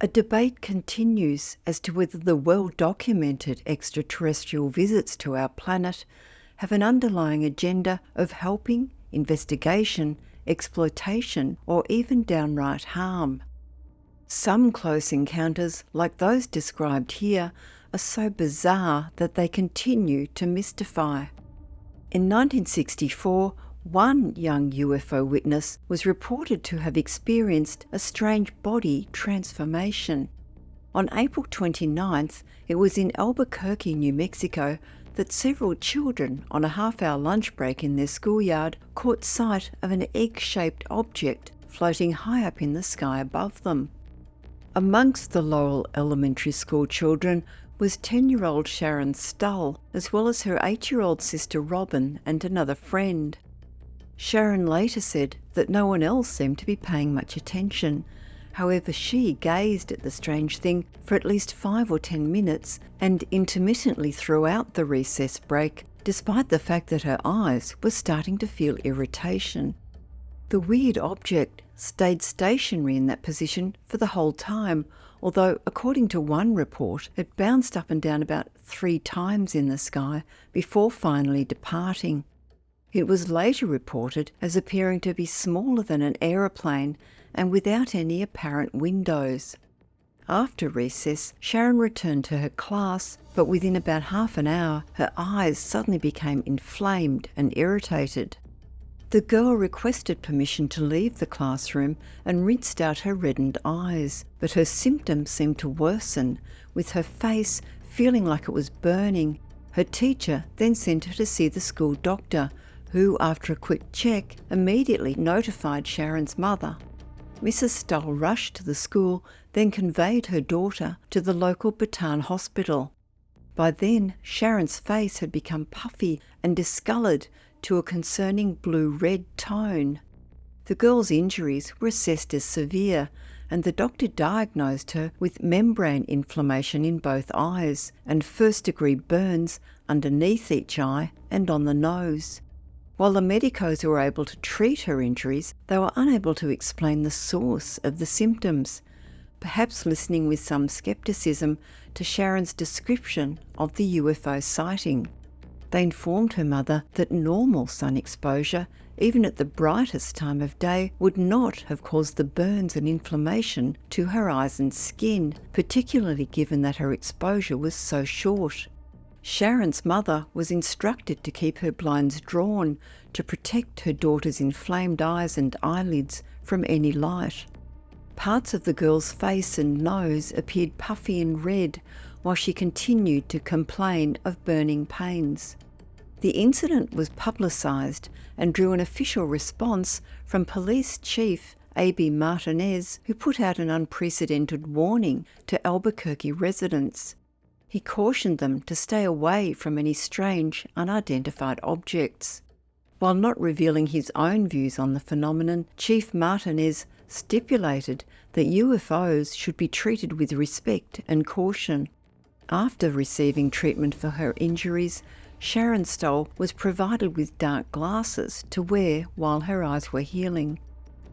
A debate continues as to whether the well-documented extraterrestrial visits to our planet have an underlying agenda of helping, investigation, exploitation, or even downright harm. Some close encounters, like those described here, are so bizarre that they continue to mystify. In 1964, one young UFO witness was reported to have experienced a strange body transformation. On April 29th, it was in Albuquerque, New Mexico, that several children on a half-hour lunch break in their schoolyard caught sight of an egg-shaped object floating high up in the sky above them. Amongst the Lowell Elementary School children was 10-year-old Sharon Stull, as well as her 8-year-old sister Robin and another friend. Sharon later said that no one else seemed to be paying much attention. However, she gazed at the strange thing for at least 5 or 10 minutes and intermittently throughout the recess break, despite the fact that her eyes were starting to feel irritation. The weird object stayed stationary in that position for the whole time, although according to one report, it bounced up and down about 3 times in the sky before finally departing. It was later reported as appearing to be smaller than an aeroplane and without any apparent windows. After recess, Sharon returned to her class, but within about half an hour, her eyes suddenly became inflamed and irritated. The girl requested permission to leave the classroom and rinsed out her reddened eyes, but her symptoms seemed to worsen, with her face feeling like it was burning. Her teacher then sent her to see the school doctor, who, after a quick check, immediately notified Sharon's mother. Mrs. Stull rushed to the school, then conveyed her daughter to the local Bataan hospital. By then, Sharon's face had become puffy and discoloured to a concerning blue-red tone. The girl's injuries were assessed as severe, and the doctor diagnosed her with membrane inflammation in both eyes and first-degree burns underneath each eye and on the nose. While the medicos were able to treat her injuries, they were unable to explain the source of the symptoms, perhaps listening with some scepticism to Sharon's description of the UFO sighting. They informed her mother that normal sun exposure, even at the brightest time of day, would not have caused the burns and inflammation to her eyes and skin, particularly given that her exposure was so short. Sharon's mother was instructed to keep her blinds drawn to protect her daughter's inflamed eyes and eyelids from any light. Parts of the girl's face and nose appeared puffy and red, while she continued to complain of burning pains. The incident was publicised and drew an official response from Police Chief A.B. Martinez, who put out an unprecedented warning to Albuquerque residents. He cautioned them to stay away from any strange, unidentified objects. While not revealing his own views on the phenomenon, Chief Martinez stipulated that UFOs should be treated with respect and caution. After receiving treatment for her injuries, Sharon Stull was provided with dark glasses to wear while her eyes were healing.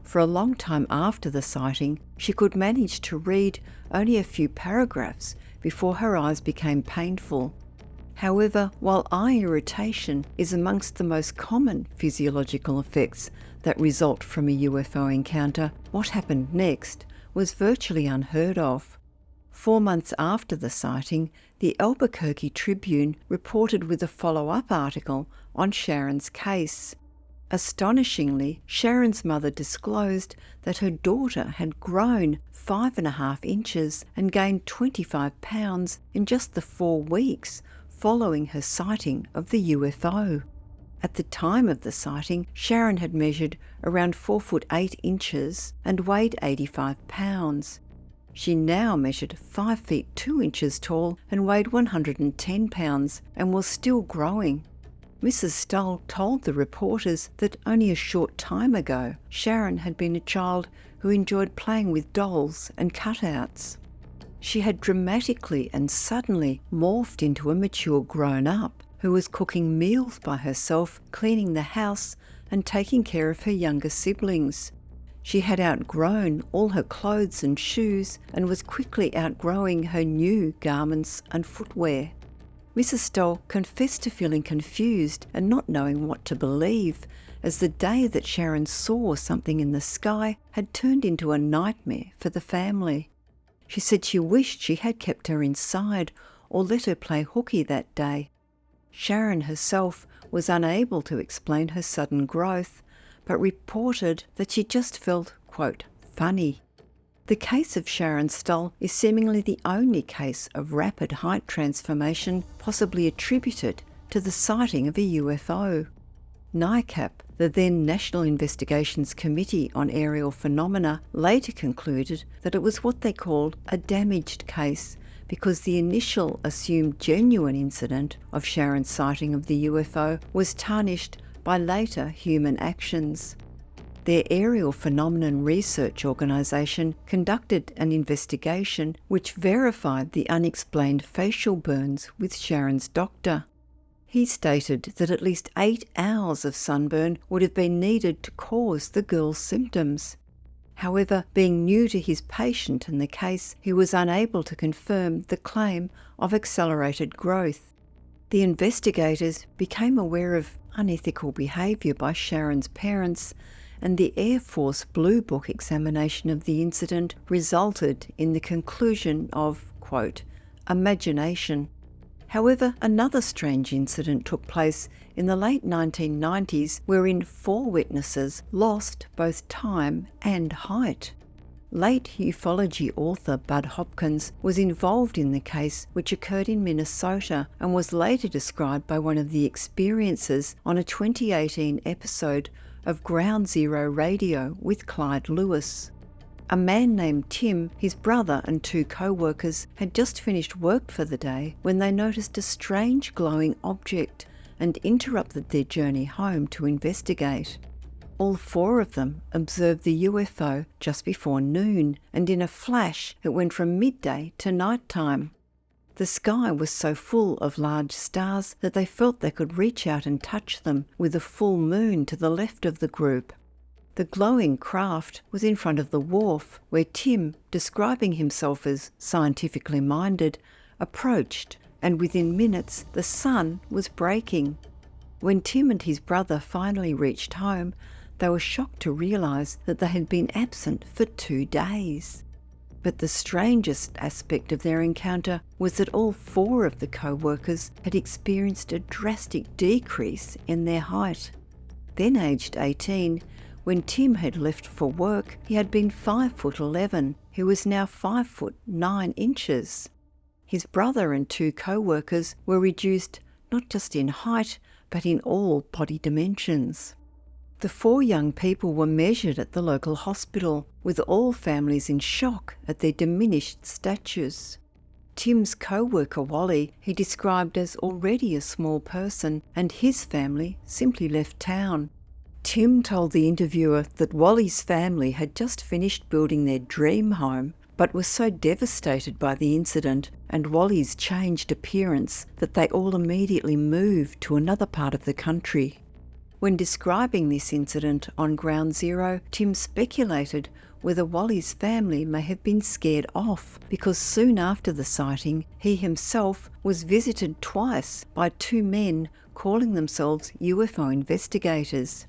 For a long time after the sighting, she could manage to read only a few paragraphs before her eyes became painful. However, while eye irritation is amongst the most common physiological effects that result from a UFO encounter, what happened next was virtually unheard of. 4 months after the sighting, the Albuquerque Tribune reported with a follow-up article on Sharon's case. Astonishingly, Sharon's mother disclosed that her daughter had grown 5.5 inches and gained 25 pounds in just the 4 weeks following her sighting of the UFO. At the time of the sighting, Sharon had measured around 4 foot 8 inches and weighed 85 pounds. She now measured 5 feet 2 inches tall and weighed 110 pounds and was still growing. Mrs. Stull told the reporters that only a short time ago, Sharon had been a child who enjoyed playing with dolls and cutouts. She had dramatically and suddenly morphed into a mature grown-up. who was cooking meals by herself, cleaning the house, and taking care of her younger siblings. She had outgrown all her clothes and shoes and was quickly outgrowing her new garments and footwear. Mrs. Stoll confessed to feeling confused and not knowing what to believe, as the day that Sharon saw something in the sky had turned into a nightmare for the family. She said she wished she had kept her inside or let her play hooky that day. Sharon herself was unable to explain her sudden growth, but reported that she just felt, quote, funny. The case of Sharon Stoll is seemingly the only case of rapid height transformation possibly attributed to the sighting of a UFO. NICAP, the then National Investigations Committee on Aerial Phenomena, later concluded that it was what they called a damaged case because the initial assumed genuine incident of Sharon's sighting of the UFO was tarnished by later human actions. Their Aerial Phenomenon Research Organisation conducted an investigation which verified the unexplained facial burns with Sharon's doctor. He stated that at least 8 hours of sunburn would have been needed to cause the girl's symptoms. However, being new to his patient and the case, he was unable to confirm the claim of accelerated growth. The investigators became aware of unethical behaviour by Sharon's parents, and the Air Force Blue Book examination of the incident resulted in the conclusion of, quote, imagination. However, another strange incident took place in the late 1990s wherein 4 witnesses lost both time and height. Late ufology author Bud Hopkins was involved in the case, which occurred in Minnesota and was later described by one of the experiencers on a 2018 episode of Ground Zero Radio with Clyde Lewis. A man named Tim, his brother and 2 co-workers had just finished work for the day when they noticed a strange glowing object and interrupted their journey home to investigate. All 4 of them observed the UFO just before noon, and in a flash it went from midday to nighttime. The sky was so full of large stars that they felt they could reach out and touch them, with a full moon to the left of the group. The glowing craft was in front of the wharf, where Tim, describing himself as scientifically minded, approached, and within minutes the sun was breaking. When Tim and his brother finally reached home, they were shocked to realise that they had been absent for 2 days. But the strangest aspect of their encounter was that all 4 of the co-workers had experienced a drastic decrease in their height. Then aged 18, when Tim had left for work, he had been 5'11". He was now 5'9". His brother and 2 co-workers were reduced not just in height, but in all body dimensions. The 4 young people were measured at the local hospital, with all families in shock at their diminished statures. Tim's co-worker Wally he described as already a small person, and his family simply left town. Tim told the interviewer that Wally's family had just finished building their dream home, but was so devastated by the incident and Wally's changed appearance that they all immediately moved to another part of the country. When describing this incident on Ground Zero, Tim speculated whether Wally's family may have been scared off because soon after the sighting, he himself was visited twice by 2 men calling themselves UFO investigators.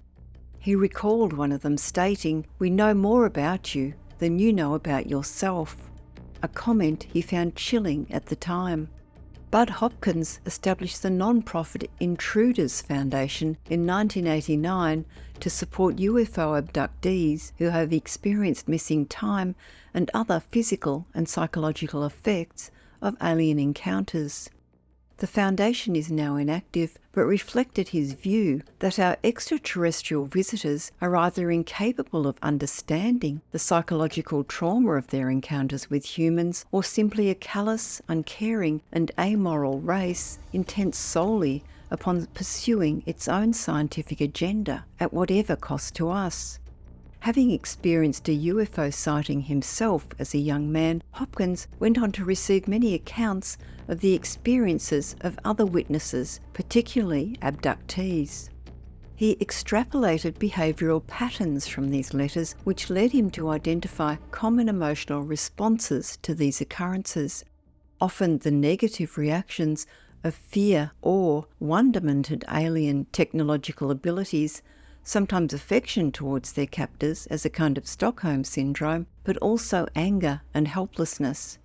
He recalled one of them stating, "We know more about you than you know about yourself," a comment he found chilling at the time. Bud Hopkins established the non-profit Intruders Foundation in 1989 to support UFO abductees who have experienced missing time and other physical and psychological effects of alien encounters. The foundation is now inactive, but reflected his view that our extraterrestrial visitors are either incapable of understanding the psychological trauma of their encounters with humans, or simply a callous, uncaring and amoral race intent solely upon pursuing its own scientific agenda at whatever cost to us. Having experienced a UFO sighting himself as a young man, Hopkins went on to receive many accounts of the experiences of other witnesses, particularly abductees. He extrapolated behavioural patterns from these letters, which led him to identify common emotional responses to these occurrences. Often the negative reactions of fear, awe, wonderment at alien technological abilities, sometimes affection towards their captors as a kind of Stockholm syndrome, but also anger and helplessness.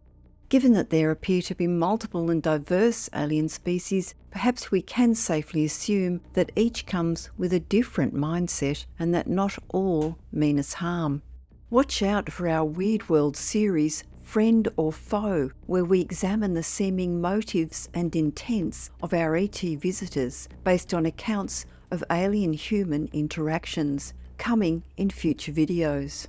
Given that there appear to be multiple and diverse alien species, perhaps we can safely assume that each comes with a different mindset and that not all mean us harm. Watch out for our Weird World series, Friend or Foe, where we examine the seeming motives and intents of our ET visitors based on accounts of alien-human interactions, coming in future videos.